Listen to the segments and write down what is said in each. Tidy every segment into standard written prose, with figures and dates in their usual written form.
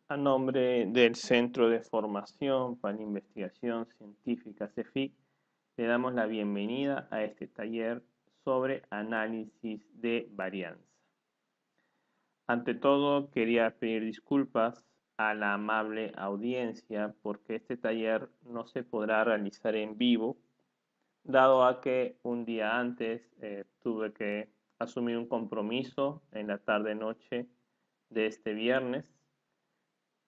A nombre del Centro de Formación para la Investigación Científica CEFIC, le damos la bienvenida a este taller sobre análisis de varianza. Ante todo, quería pedir disculpas a la amable audiencia porque este taller no se podrá realizar en vivo, dado a que un día antes tuve que asumir un compromiso en la tarde-noche de este viernes,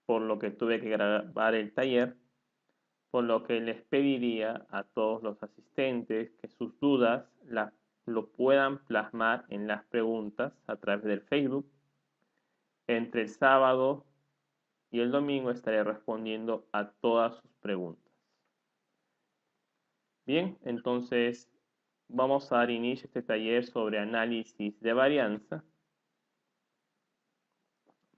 por lo que tuve que grabar el taller, por lo que les pediría a todos los asistentes que sus dudas lo puedan plasmar en las preguntas a través del Facebook. Entre el sábado y el domingo estaré respondiendo a todas sus preguntas. Bien, entonces vamos a dar inicio a este taller sobre análisis de varianza.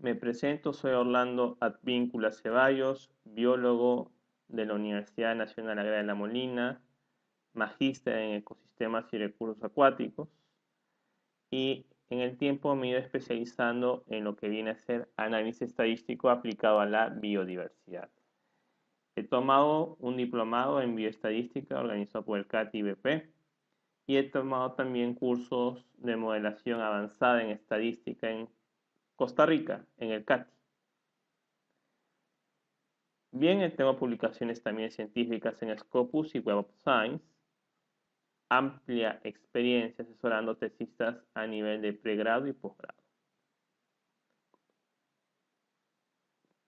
Me presento, soy Orlando Advíncula Ceballos, biólogo de la Universidad Nacional Agraria de La Molina, magíster en ecosistemas y recursos acuáticos, y en el tiempo me he ido especializando en lo que viene a ser análisis estadístico aplicado a la biodiversidad. He tomado un diplomado en bioestadística organizado por el CAT-IBP y he tomado también cursos de modelación avanzada en estadística en Costa Rica, en el CAT. Bien, tengo publicaciones también científicas en Scopus y Web of Science, amplia experiencia asesorando tesistas a nivel de pregrado y posgrado.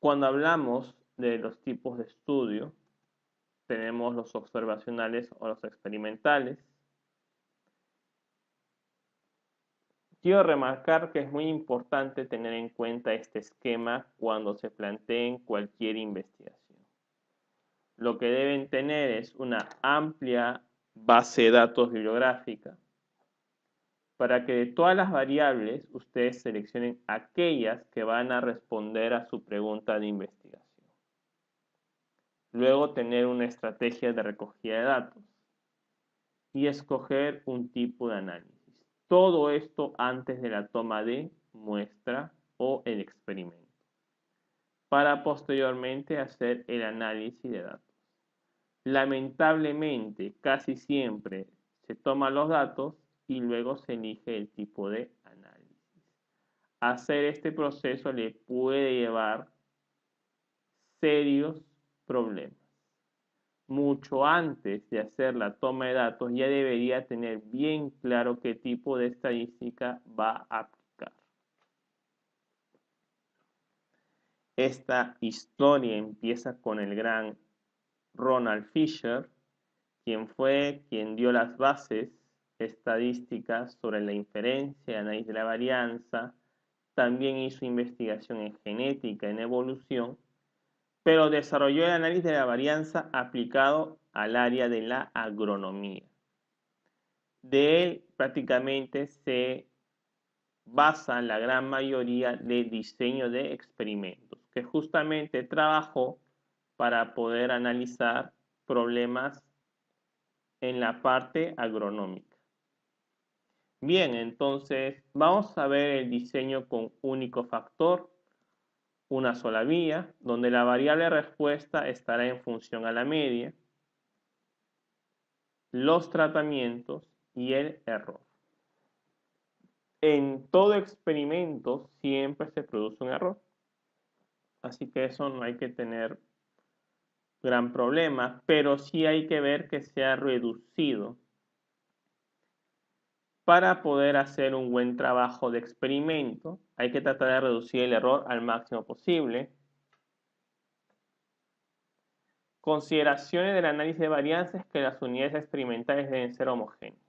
Cuando hablamos de los tipos de estudio, tenemos los observacionales o los experimentales. Quiero remarcar que es muy importante tener en cuenta este esquema cuando se planteen cualquier investigación. Lo que deben tener es una amplia base de datos bibliográfica para que de todas las variables ustedes seleccionen aquellas que van a responder a su pregunta de investigación. Luego tener una estrategia de recogida de datos y escoger un tipo de análisis. Todo esto antes de la toma de muestra o el experimento, para posteriormente hacer el análisis de datos. Lamentablemente, casi siempre se toman los datos y luego se elige el tipo de análisis. Hacer este proceso le puede llevar serios problemas. Mucho antes de hacer la toma de datos ya debería tener bien claro qué tipo de estadística va a aplicar. Esta historia empieza con el gran Ronald Fisher, quien dio las bases estadísticas sobre la inferencia y análisis de la varianza. También hizo investigación en genética, en evolución, pero desarrolló el análisis de la varianza aplicado al área de la agronomía. De él prácticamente se basa la gran mayoría de diseño de experimentos, que justamente trabajó para poder analizar problemas en la parte agronómica. Bien, entonces vamos a ver el diseño con único factor, una sola vía, donde la variable respuesta estará en función a la media, los tratamientos y el error. En todo experimento siempre se produce un error, así que eso no hay que tener gran problema, pero sí hay que ver que sea reducido para poder hacer un buen trabajo de experimento. Hay que tratar de reducir el error al máximo posible. Consideraciones del análisis de varianza es que las unidades experimentales deben ser homogéneas.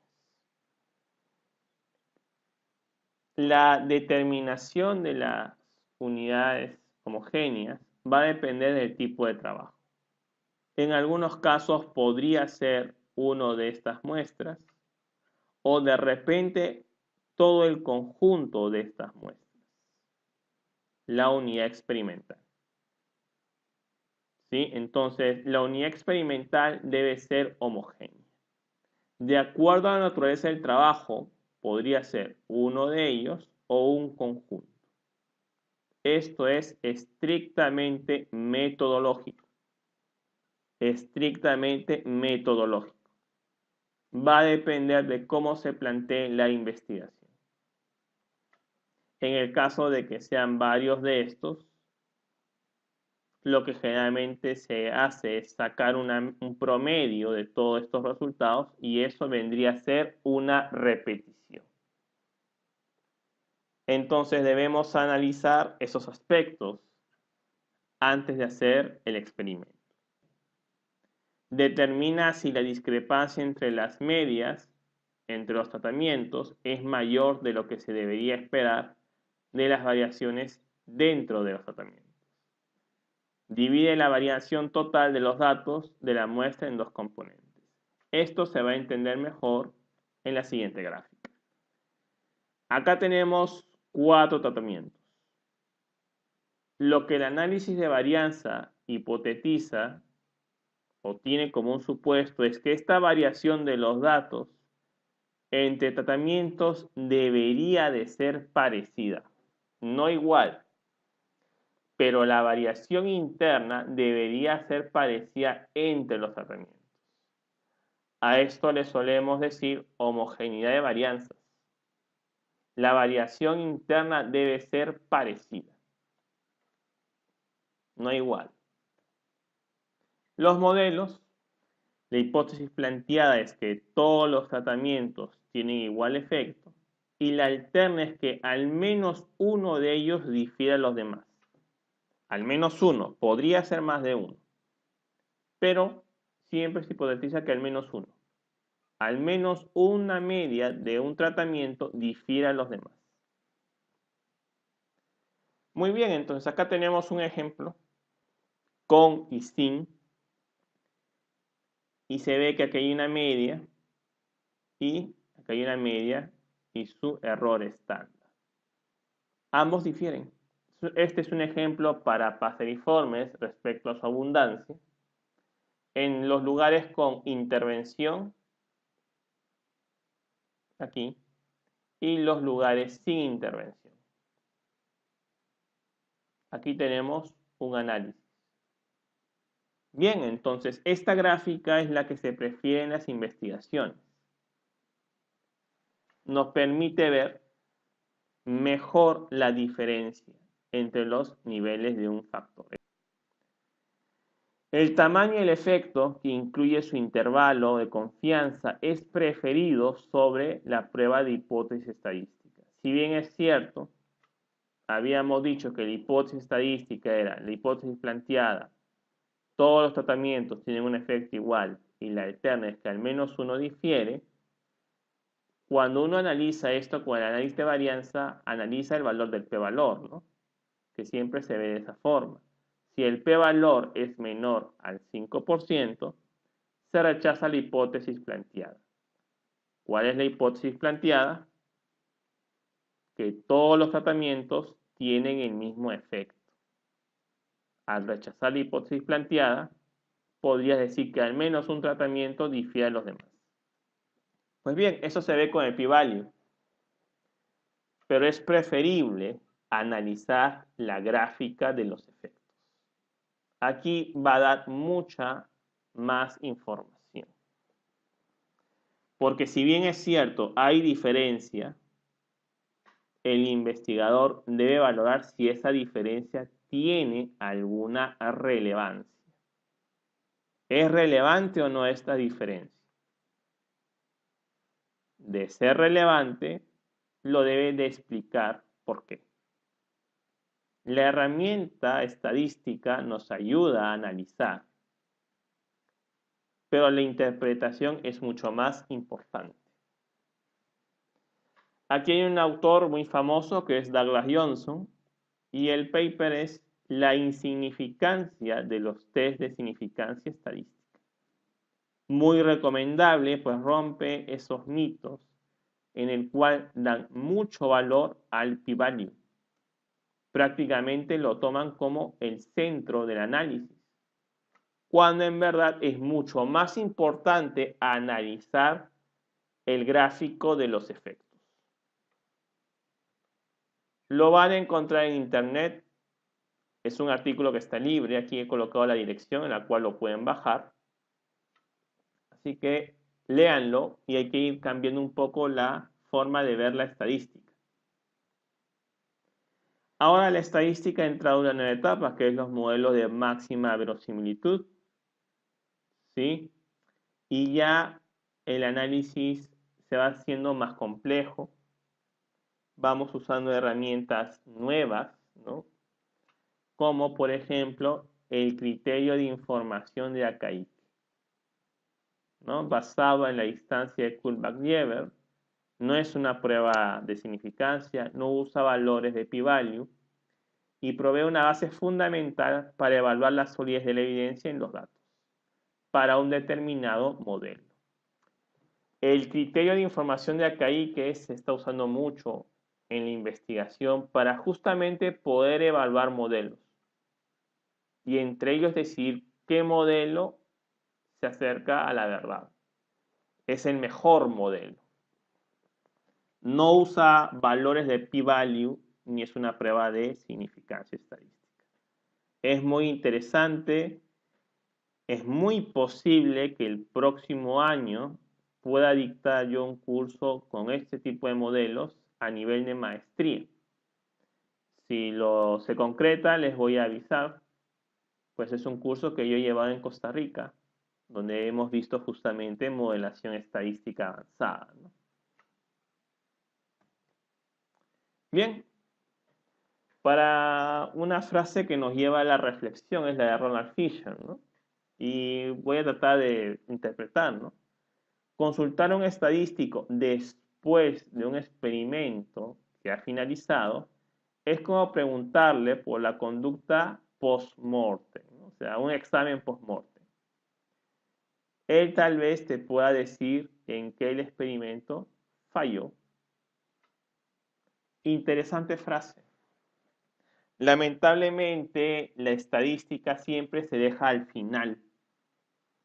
La determinación de las unidades homogéneas va a depender del tipo de trabajo. En algunos casos podría ser una de estas muestras o de repente todo el conjunto de estas muestras, la unidad experimental. ¿Sí? Entonces, la unidad experimental debe ser homogénea. De acuerdo a la naturaleza del trabajo, podría ser uno de ellos o un conjunto. Esto es estrictamente metodológico. Estrictamente metodológico. Va a depender de cómo se plantee la investigación. En el caso de que sean varios de estos, lo que generalmente se hace es sacar un promedio de todos estos resultados y eso vendría a ser una repetición. Entonces debemos analizar esos aspectos antes de hacer el experimento. Determina si la discrepancia entre las medias entre los tratamientos es mayor de lo que se debería esperar de las variaciones dentro de los tratamientos. Divide la variación total de los datos de la muestra en dos componentes. Esto se va a entender mejor en la siguiente gráfica. Acá tenemos 4 tratamientos. Lo que el análisis de varianza hipotetiza o tiene como un supuesto es que esta variación de los datos entre tratamientos debería de ser parecida, no igual, pero la variación interna debería ser parecida entre los tratamientos. A esto le solemos decir homogeneidad de varianzas. La variación interna debe ser parecida, no igual. Los modelos, la hipótesis planteada es que todos los tratamientos tienen igual efecto y la alterna es que al menos uno de ellos difiere a los demás. Al menos uno, podría ser más de uno, pero siempre se hipotetiza que al menos uno. Al menos una media de un tratamiento difiere a los demás. Muy bien, entonces acá tenemos un ejemplo con y sin. Y se ve que aquí hay una media y acá hay una media y su error estándar. Ambos difieren. Este es un ejemplo para paseriformes respecto a su abundancia. En los lugares con intervención, aquí, y los lugares sin intervención. Aquí tenemos un análisis. Bien, entonces esta gráfica es la que se prefiere en las investigaciones. Nos permite ver mejor la diferencia entre los niveles de un factor. El tamaño y el efecto, que incluye su intervalo de confianza, es preferido sobre la prueba de hipótesis estadística. Si bien es cierto, habíamos dicho que la hipótesis estadística era la hipótesis planteada, todos los tratamientos tienen un efecto igual y la alterna es que al menos uno difiere. Cuando uno analiza esto con el análisis de varianza, analiza el valor del p-valor, ¿no? Que siempre se ve de esa forma. Si el p-valor es menor al 5%, se rechaza la hipótesis planteada. ¿Cuál es la hipótesis planteada? Que todos los tratamientos tienen el mismo efecto. Al rechazar la hipótesis planteada, podrías decir que al menos un tratamiento difiere de los demás. Pues bien, eso se ve con el p-value, pero es preferible analizar la gráfica de los efectos. Aquí va a dar mucha más información. Porque si bien es cierto, hay diferencia, el investigador debe valorar si esa diferencia tiene alguna relevancia. ¿Es relevante o no esta diferencia? De ser relevante, lo debe de explicar por qué. La herramienta estadística nos ayuda a analizar, pero la interpretación es mucho más importante. Aquí hay un autor muy famoso que es Douglas Johnson y el paper es La insignificancia de los test de significancia estadística. Muy recomendable, pues rompe esos mitos en el cual dan mucho valor al p-value. Prácticamente lo toman como el centro del análisis, cuando en verdad es mucho más importante analizar el gráfico de los efectos. Lo van a encontrar en internet Es un artículo que está libre. Aquí he colocado la dirección en la cual lo pueden bajar. Así que léanlo y hay que ir cambiando un poco la forma de ver la estadística. Ahora la estadística ha entrado en una nueva etapa, que es los modelos de máxima verosimilitud, ¿sí? Y ya el análisis se va haciendo más complejo. Vamos usando herramientas nuevas, ¿no? Como por ejemplo el criterio de información de Akaike, ¿no? Basado en la distancia de Kullback-Lever. No es una prueba de significancia, no usa valores de p-value y provee una base fundamental para evaluar la solidez de la evidencia en los datos para un determinado modelo. El criterio de información de Akaike se está usando mucho en la investigación para justamente poder evaluar modelos y entre ellos decidir qué modelo se acerca a la verdad. Es el mejor modelo. No usa valores de p-value ni es una prueba de significancia estadística. Es muy interesante. Es muy posible que el próximo año pueda dictar yo un curso con este tipo de modelos a nivel de maestría. Si se concreta, les voy a avisar, pues es un curso que yo he llevado en Costa Rica, donde hemos visto justamente modelación estadística avanzada, ¿no? Bien, para una frase que nos lleva a la reflexión es la de Ronald Fisher, ¿no? Y voy a tratar de interpretar, ¿no? Consultar a un estadístico después de un experimento que ha finalizado es como preguntarle por la conducta post-mortem, ¿no? O sea, un examen post-mortem. Él tal vez te pueda decir en qué el experimento falló. Interesante frase. Lamentablemente, la estadística siempre se deja al final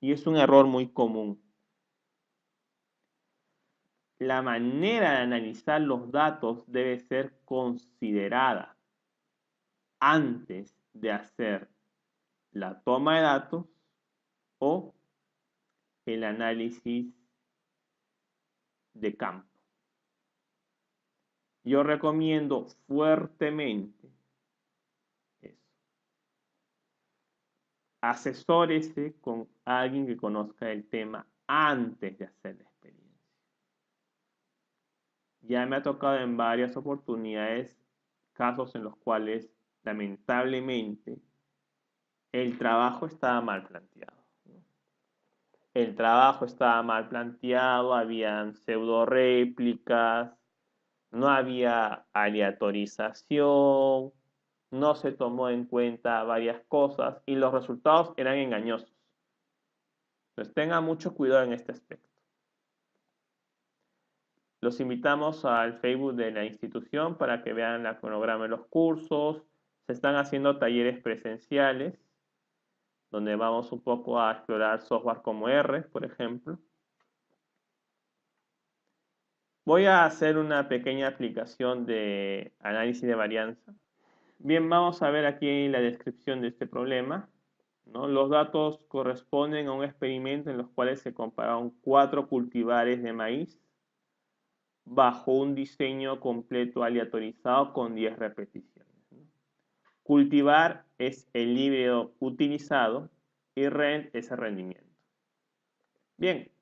y es un error muy común. La manera de analizar los datos debe ser considerada antes de hacer la toma de datos o el análisis de campo. Yo recomiendo fuertemente eso. Asesórese con alguien que conozca el tema antes de hacer la experiencia. Ya me ha tocado en varias oportunidades casos en los cuales lamentablemente el trabajo estaba mal planteado. El trabajo estaba mal planteado, habían pseudo réplicas, no había aleatorización, no se tomó en cuenta varias cosas y los resultados eran engañosos. Entonces tengan mucho cuidado en este aspecto. Los invitamos al Facebook de la institución para que vean el cronograma de los cursos. Se están haciendo talleres presenciales, donde vamos un poco a explorar software como R, por ejemplo. Voy a hacer una pequeña aplicación de análisis de varianza. Bien, vamos a ver aquí la descripción de este problema, ¿no? Los datos corresponden a un experimento en los cuales se compararon 4 cultivares de maíz bajo un diseño completo aleatorizado con 10 repeticiones, ¿no? Cultivar es el híbrido utilizado y rent es el rendimiento. Bien,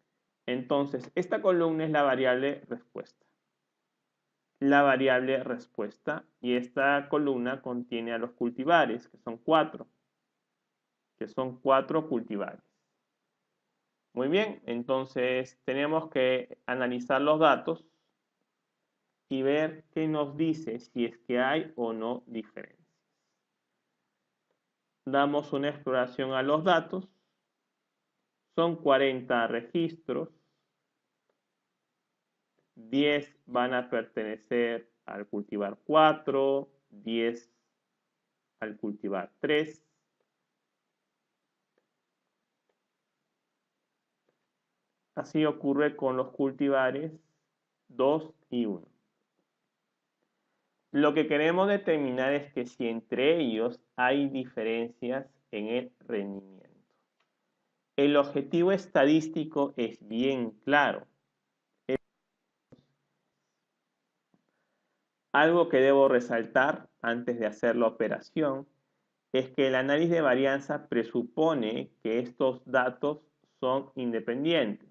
entonces esta columna es la variable respuesta. La variable respuesta y esta columna contiene a los cultivares, que son 4 cultivares. Muy bien, entonces tenemos que analizar los datos y ver qué nos dice si es que hay o no diferencias. Damos una exploración a los datos. Son 40 registros. 10 van a pertenecer al cultivar 4, 10 al cultivar 3. Así ocurre con los cultivares 2 y 1. Lo que queremos determinar es que si entre ellos hay diferencias en el rendimiento. El objetivo estadístico es bien claro. Algo que debo resaltar antes de hacer la operación es que el análisis de varianza presupone que estos datos son independientes.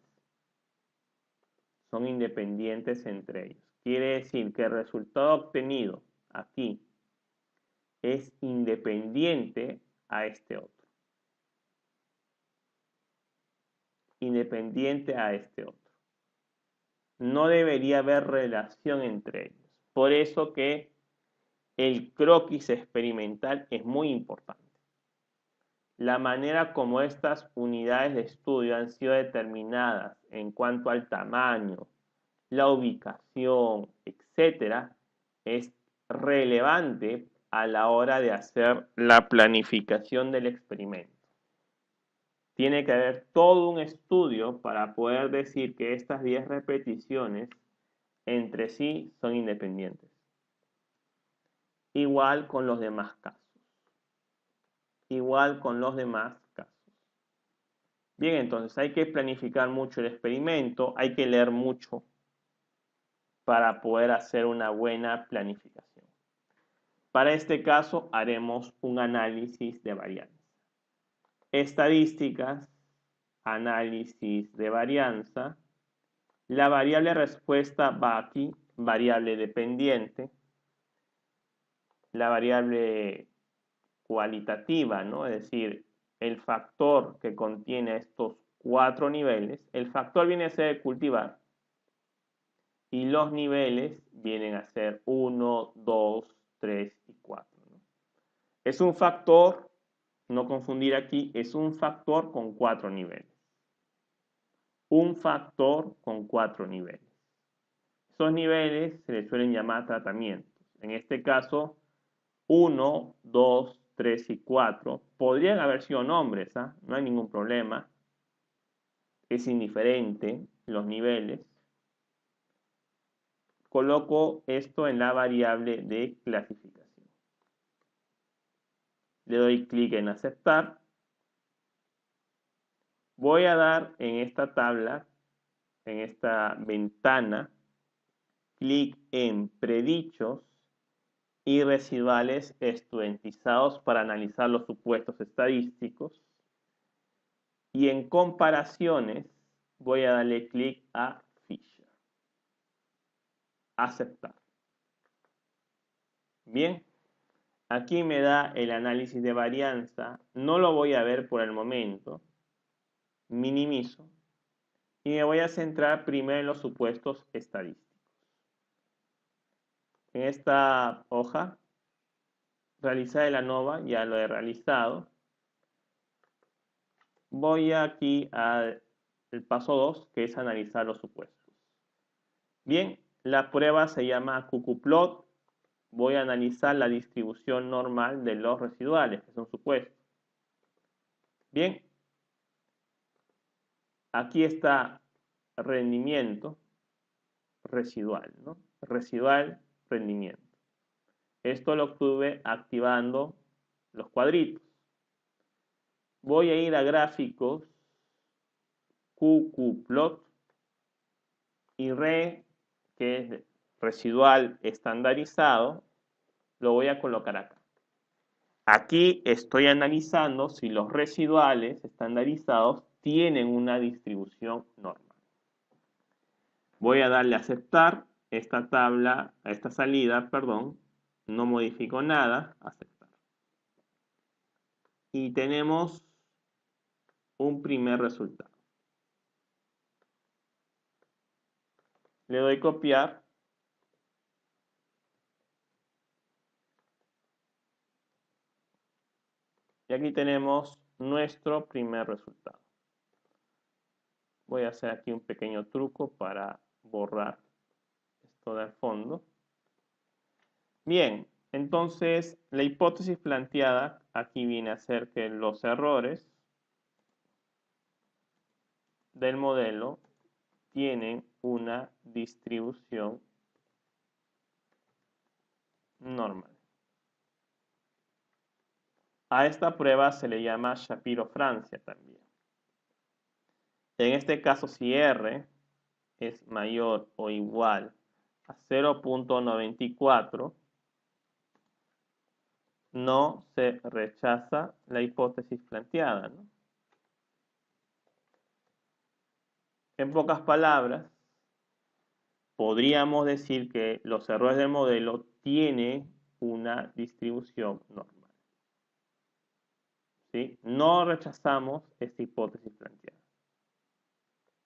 Son independientes entre ellos. Quiere decir que el resultado obtenido aquí es independiente a este otro. Independiente a este otro. No debería haber relación entre ellos. Por eso que el croquis experimental es muy importante. La manera como estas unidades de estudio han sido determinadas en cuanto al tamaño, la ubicación, etcétera, es relevante a la hora de hacer la planificación del experimento. Tiene que haber todo un estudio para poder decir que estas 10 repeticiones entre sí son independientes. Igual con los demás casos. Igual con los demás casos. Bien, entonces hay que planificar mucho el experimento, hay que leer mucho para poder hacer una buena planificación. Para este caso haremos un análisis de varianza. Estadísticas, análisis de varianza. La variable respuesta va aquí, variable dependiente. La variable cualitativa, ¿no? Es decir, el factor que contiene estos 4 niveles. El factor viene a ser el cultivar. Y los niveles vienen a ser 1, 2, 3 y 4. ¿no? Es un factor, no confundir aquí, es un factor con 4 niveles. Un factor con 4 niveles. Esos niveles se les suelen llamar tratamientos. En este caso, 1, 2, 3 y 4 podrían haber sido nombres, ¿ah? No hay ningún problema. Es indiferente los niveles. Coloco esto en la variable de clasificación. Le doy clic en aceptar. Voy a dar en esta tabla, en esta ventana, clic en predichos y residuales estudiantizados para analizar los supuestos estadísticos. Y en comparaciones voy a darle clic a Fisher. Aceptar. Bien. Aquí me da el análisis de varianza. No lo voy a ver por el momento. Minimizo. Y me voy a centrar primero en los supuestos estadísticos. En esta hoja, realizar el ANOVA, ya lo he realizado. Voy aquí al paso 2, que es analizar los supuestos. Bien, la prueba se llama QQplot. Voy a analizar la distribución normal de los residuales, que son supuestos. Bien, aquí está rendimiento residual, ¿no? Residual rendimiento. Esto lo obtuve activando los cuadritos. Voy a ir a gráficos, QQplot y que es residual estandarizado, lo voy a colocar acá. Aquí estoy analizando si los residuales estandarizados tienen una distribución normal. Voy a darle a aceptar esta tabla, esta salida, perdón, no modifico nada, aceptar. Y tenemos un primer resultado. Le doy copiar. Y aquí tenemos nuestro primer resultado. Voy a hacer aquí un pequeño truco para borrar esto del fondo. Bien, entonces la hipótesis planteada aquí viene a ser que los errores del modelo tienen una distribución normal. A esta prueba se le llama Shapiro-Francia también. En este caso, si R es mayor o igual a 0.94, no se rechaza la hipótesis planteada, ¿no? En pocas palabras, podríamos decir que los errores del modelo tienen una distribución normal. ¿Sí? No rechazamos esta hipótesis planteada.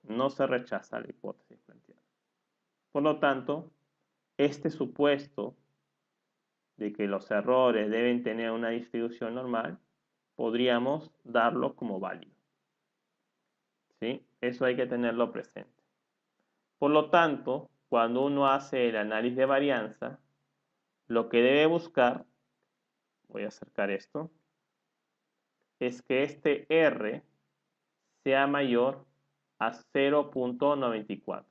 No se rechaza la hipótesis planteada. Por lo tanto, este supuesto de que los errores deben tener una distribución normal, podríamos darlo como válido. ¿Sí? Eso hay que tenerlo presente. Por lo tanto, cuando uno hace el análisis de varianza, lo que debe buscar, voy a acercar esto, es que este R sea mayor a 0.94.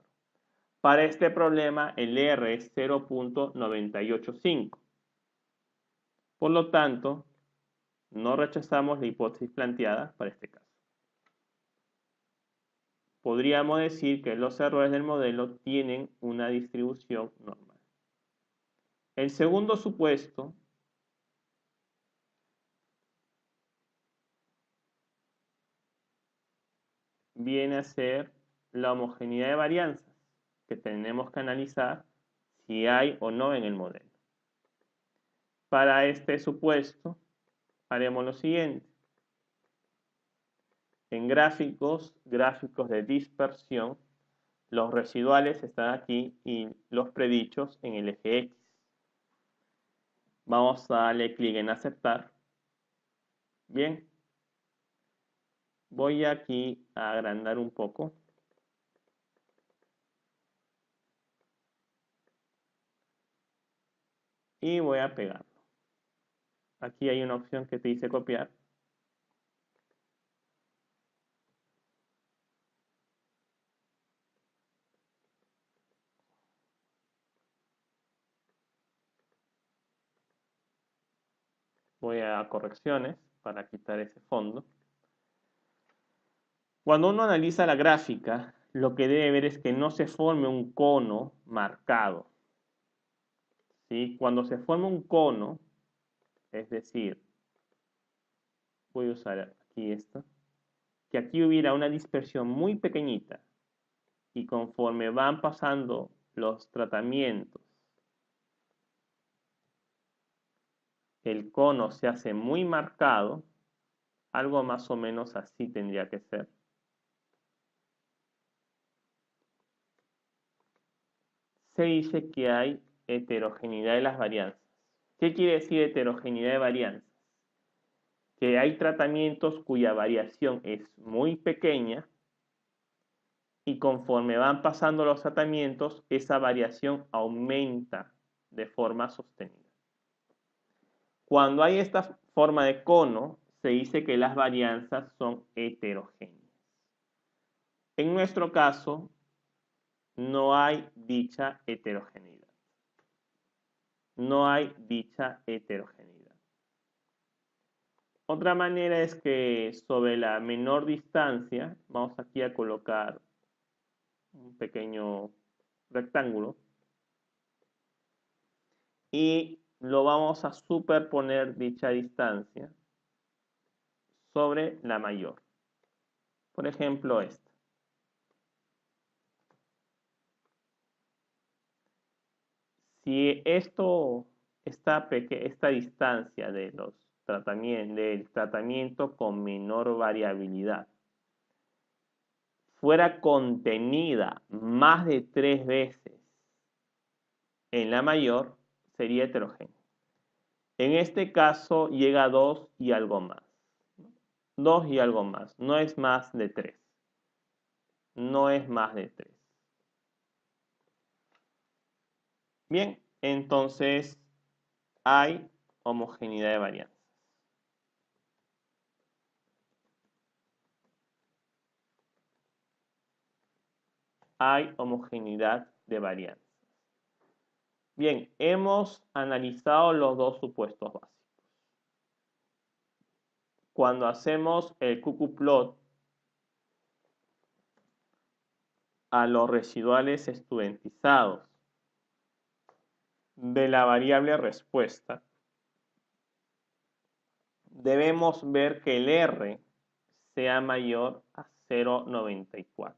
Para este problema, el R es 0.985. Por lo tanto, no rechazamos la hipótesis planteada para este caso. Podríamos decir que los errores del modelo tienen una distribución normal. El segundo supuesto viene a ser la homogeneidad de varianzas que tenemos que analizar si hay o no en el modelo. Para este supuesto, haremos lo siguiente. En gráficos de dispersión, los residuales están aquí y los predichos en el eje X. Vamos a darle clic en aceptar. Bien. Voy aquí a agrandar un poco. Y voy a pegarlo. Aquí hay una opción que te dice copiar. Voy a correcciones para quitar ese fondo. Cuando uno analiza la gráfica, lo que debe ver es que no se forme un cono marcado. ¿Sí? Cuando se forma un cono, es decir, voy a usar aquí esto, que aquí hubiera una dispersión muy pequeñita y conforme van pasando los tratamientos, el cono se hace muy marcado, algo más o menos así tendría que ser. Se dice que hay heterogeneidad de las varianzas. ¿Qué quiere decir heterogeneidad de varianzas? Que hay tratamientos cuya variación es muy pequeña y conforme van pasando los tratamientos, esa variación aumenta de forma sostenida. Cuando hay esta forma de cono, se dice que las varianzas son heterogéneas. En nuestro caso, no hay dicha heterogeneidad. No hay dicha heterogeneidad. Otra manera es que sobre la menor distancia, vamos aquí a colocar un pequeño rectángulo y lo vamos a superponer dicha distancia sobre la mayor. Por ejemplo, esta. Si esta distancia de del tratamiento con menor variabilidad fuera contenida más de 3 veces en la mayor, sería heterogénea. En este caso llega a 2 y algo más. 2 y algo más. No es más de 3. No es más de 3. Bien, entonces hay homogeneidad de varianzas. Hay homogeneidad de varianzas. Bien, hemos analizado los dos supuestos básicos. Cuando hacemos el qqplot a los residuales estudiantizados de la variable respuesta, debemos ver que el R sea mayor a 0,94.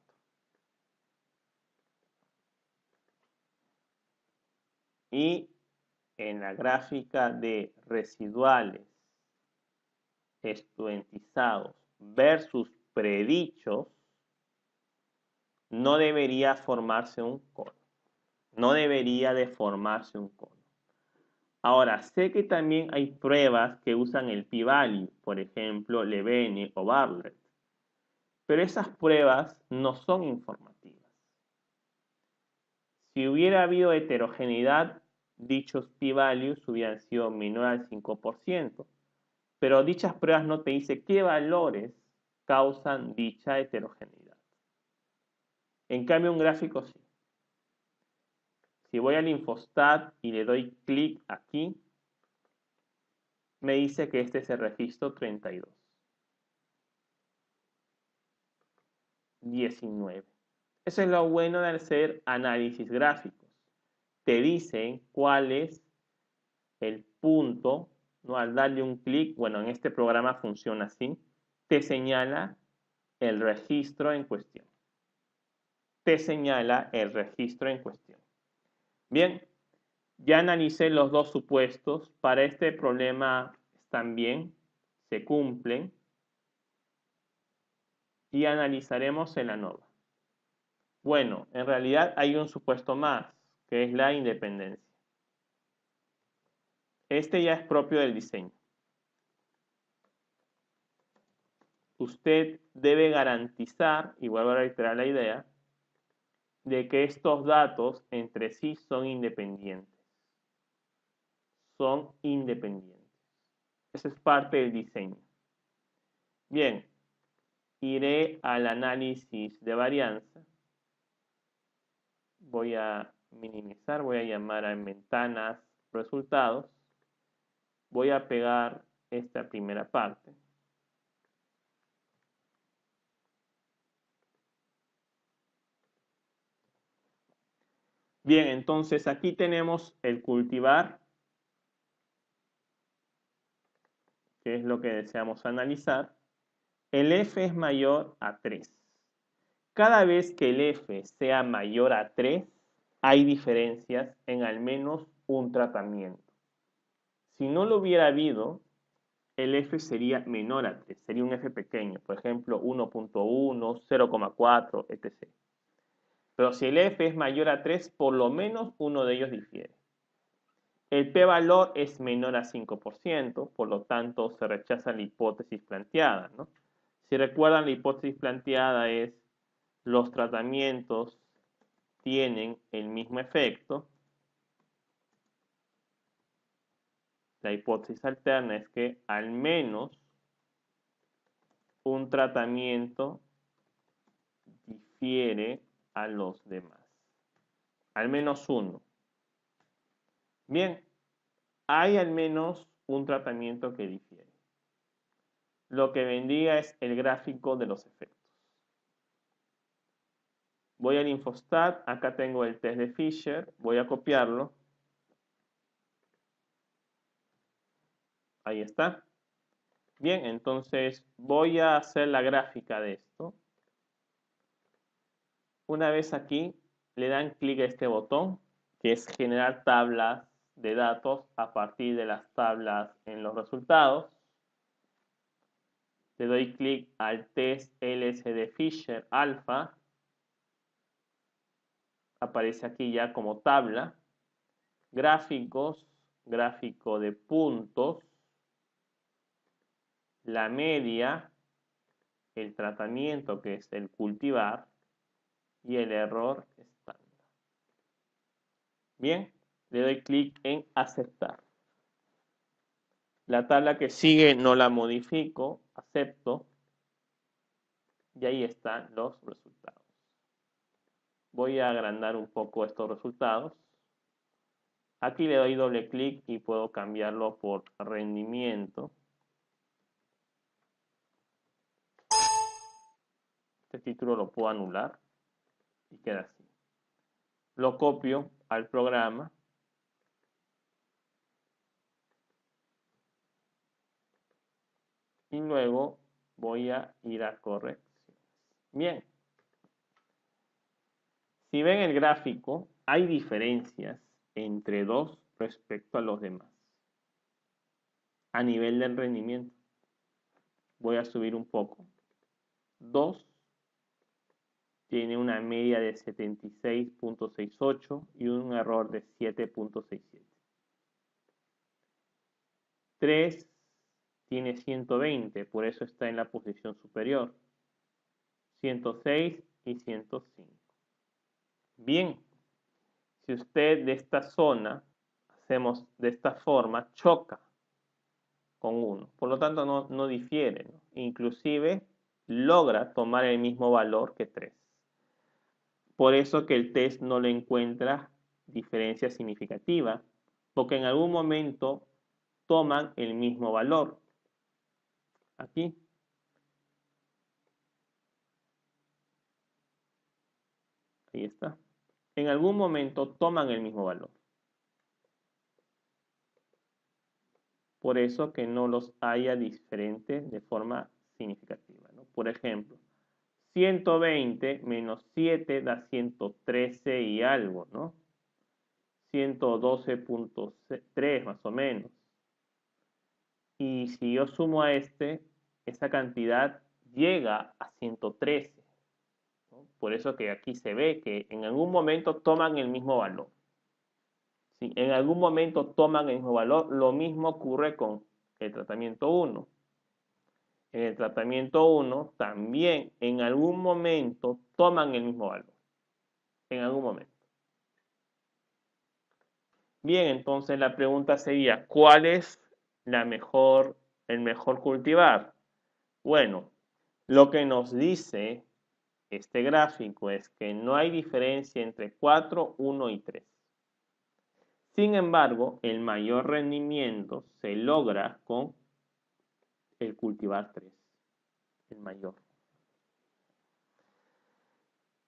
Y en la gráfica de residuales estudiantizados versus predichos, no debería formarse un cono. No debería de formarse un cono. Ahora, sé que también hay pruebas que usan el p-value, por ejemplo, Levene o Bartlett, pero esas pruebas no son informativas. Si hubiera habido heterogeneidad, dichos p-values hubieran sido menor al 5%, pero dichas pruebas no te dicen qué valores causan dicha heterogeneidad. En cambio, un gráfico sí. Si voy al Infostat y le doy clic aquí, me dice que este es el registro 32. 19. Eso es lo bueno de hacer análisis gráficos. Te dicen cuál es el punto, ¿no? Al darle un clic, bueno, en este programa funciona así, te señala el registro en cuestión. Te señala el registro en cuestión. Bien, ya analicé los dos supuestos. Para este problema están bien, se cumplen. Y analizaremos el ANOVA. Bueno, en realidad hay un supuesto más, que es la independencia. Este ya es propio del diseño. Usted debe garantizar, y vuelvo a reiterar la idea, de que estos datos entre sí son independientes. Son independientes. Eso es parte del diseño. Bien, iré al análisis de varianza. Voy a minimizar, voy a llamar a ventanas resultados. Voy a pegar esta primera parte. Bien, entonces aquí tenemos el cultivar, que es lo que deseamos analizar. El F es mayor a 3. Cada vez que el F sea mayor a 3, hay diferencias en al menos un tratamiento. Si no lo hubiera habido, el F sería menor a 3, sería un F pequeño, por ejemplo 1.1, 0,4, etc. Pero si el F es mayor a 3, por lo menos uno de ellos difiere. El p-valor es menor a 5%, por lo tanto se rechaza la hipótesis planteada, ¿no? Si recuerdan, la hipótesis planteada es los tratamientos tienen el mismo efecto. La hipótesis alterna es que al menos un tratamiento difiere a los demás. Al menos uno. Bien, hay al menos un tratamiento que difiere. Lo que vendría es el gráfico de los efectos. Voy al Infostat, acá tengo el test de Fisher, voy a copiarlo. Ahí está. Bien, entonces voy a hacer la gráfica de esto. Una vez aquí, le dan clic a este botón, que es generar tablas de datos a partir de las tablas en los resultados. Le doy clic al test LSD Fisher alfa. Aparece aquí ya como tabla. Gráficos, gráfico de puntos, la media, el tratamiento que es el cultivar y el error estándar. Bien, le doy clic en aceptar. La tabla que sigue no la modifico, acepto y ahí están los resultados. Voy a agrandar un poco estos resultados. Aquí le doy doble clic y puedo cambiarlo por rendimiento. Este título lo puedo anular y queda así. Lo copio al programa. Y luego voy a ir a correcciones. Bien. Si ven el gráfico, hay diferencias entre 2 respecto a los demás. A nivel del rendimiento. Voy a subir un poco. 2 tiene una media de 76.68 y un error de 7.67. 3 tiene 120, por eso está en la posición superior. 106 y 105. Bien, si usted de esta zona hacemos de esta forma, choca con 1. Por lo tanto, no difiere, ¿no? Inclusive logra tomar el mismo valor que 3. Por eso que el test no le encuentra diferencia significativa, porque en algún momento toman el mismo valor. Aquí. Ahí está. En algún momento toman el mismo valor. Por eso que no los haya diferentes de forma significativa, ¿no? Por ejemplo, 120 menos 7 da 113 y algo, ¿no? 112.3 más o menos. Y si yo sumo a esa cantidad llega a 113. ¿No? Por eso que aquí se ve que en algún momento toman el mismo valor. Si en algún momento toman el mismo valor, lo mismo ocurre con el tratamiento 1. En el tratamiento 1 también en algún momento toman el mismo valor. En algún momento. Bien, entonces la pregunta sería, ¿cuál es el mejor cultivar? Bueno, lo que nos dice este gráfico es que no hay diferencia entre 4, 1 y 3. Sin embargo, el mayor rendimiento se logra con el cultivar 3, el mayor.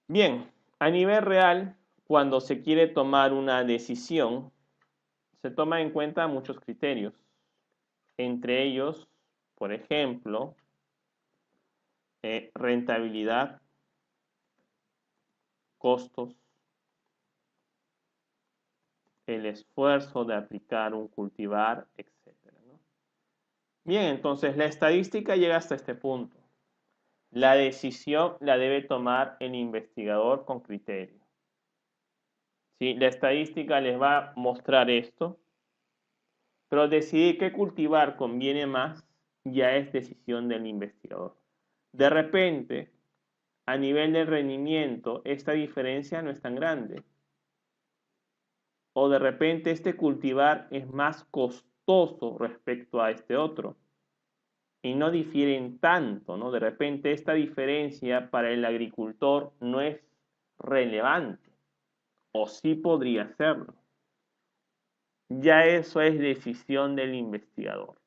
Bien, a nivel real, cuando se quiere tomar una decisión, se toma en cuenta muchos criterios. Entre ellos, por ejemplo, rentabilidad, costos, el esfuerzo de aplicar un cultivar, etc. ¿no? Bien, entonces la estadística llega hasta este punto. La decisión la debe tomar el investigador con criterio. ¿Sí? La estadística les va a mostrar esto, pero decidir qué cultivar conviene más ya es decisión del investigador. De repente, a nivel de rendimiento, esta diferencia no es tan grande. O de repente este cultivar es más costoso respecto a este otro. Y no difieren tanto, ¿no? De repente esta diferencia para el agricultor no es relevante. O sí podría serlo. Ya eso es decisión del investigador.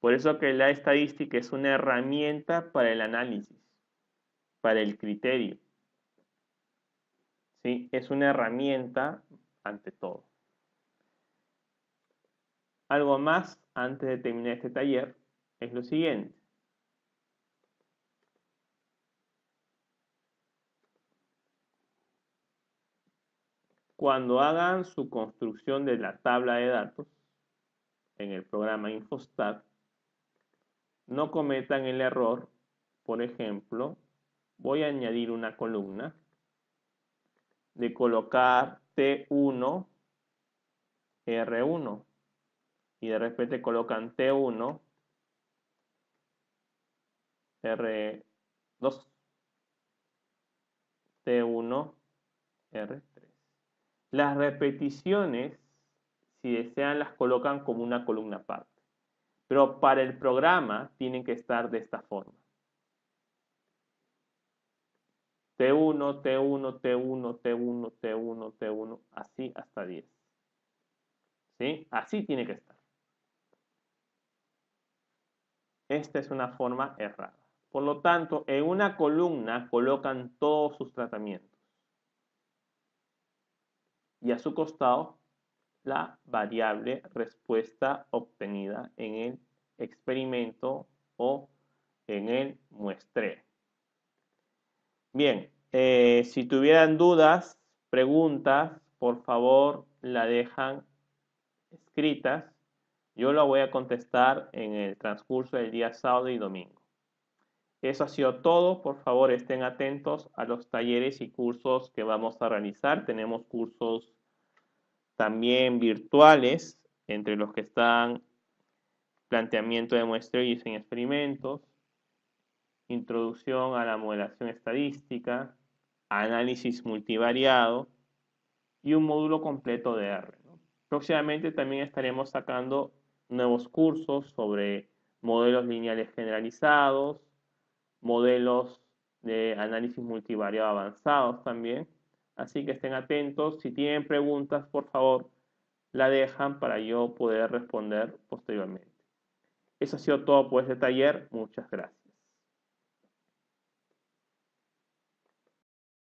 Por eso que la estadística es una herramienta para el análisis, para el criterio. ¿Sí? Es una herramienta ante todo. Algo más antes de terminar este taller es lo siguiente. Cuando hagan su construcción de la tabla de datos en el programa Infostat, no cometan el error, por ejemplo, voy a añadir una columna de colocar T1, R1 y de repente colocan T1, R2, T1, R3. Las repeticiones, si desean, las colocan como una columna aparte. Pero para el programa tienen que estar de esta forma. T1, T1, T1, T1, T1, T1, así hasta 10. ¿Sí? Así tiene que estar. Esta es una forma errada. Por lo tanto, en una columna colocan todos sus tratamientos y a su costado la variable respuesta obtenida en el experimento o en el muestreo. Bien, si tuvieran dudas, preguntas, por favor la dejan escritas. Yo la voy a contestar en el transcurso del día sábado y domingo. Eso ha sido todo. Por favor, estén atentos a los talleres y cursos que vamos a realizar. Tenemos cursos también virtuales, entre los que están planteamiento de muestreo y diseño de experimentos, introducción a la modelación estadística, análisis multivariado y un módulo completo de R, ¿no? Próximamente también estaremos sacando nuevos cursos sobre modelos lineales generalizados, modelos de análisis multivariado avanzados también. Así que estén atentos. Si tienen preguntas, por favor, la dejan para yo poder responder posteriormente. Eso ha sido todo por este taller. Muchas gracias.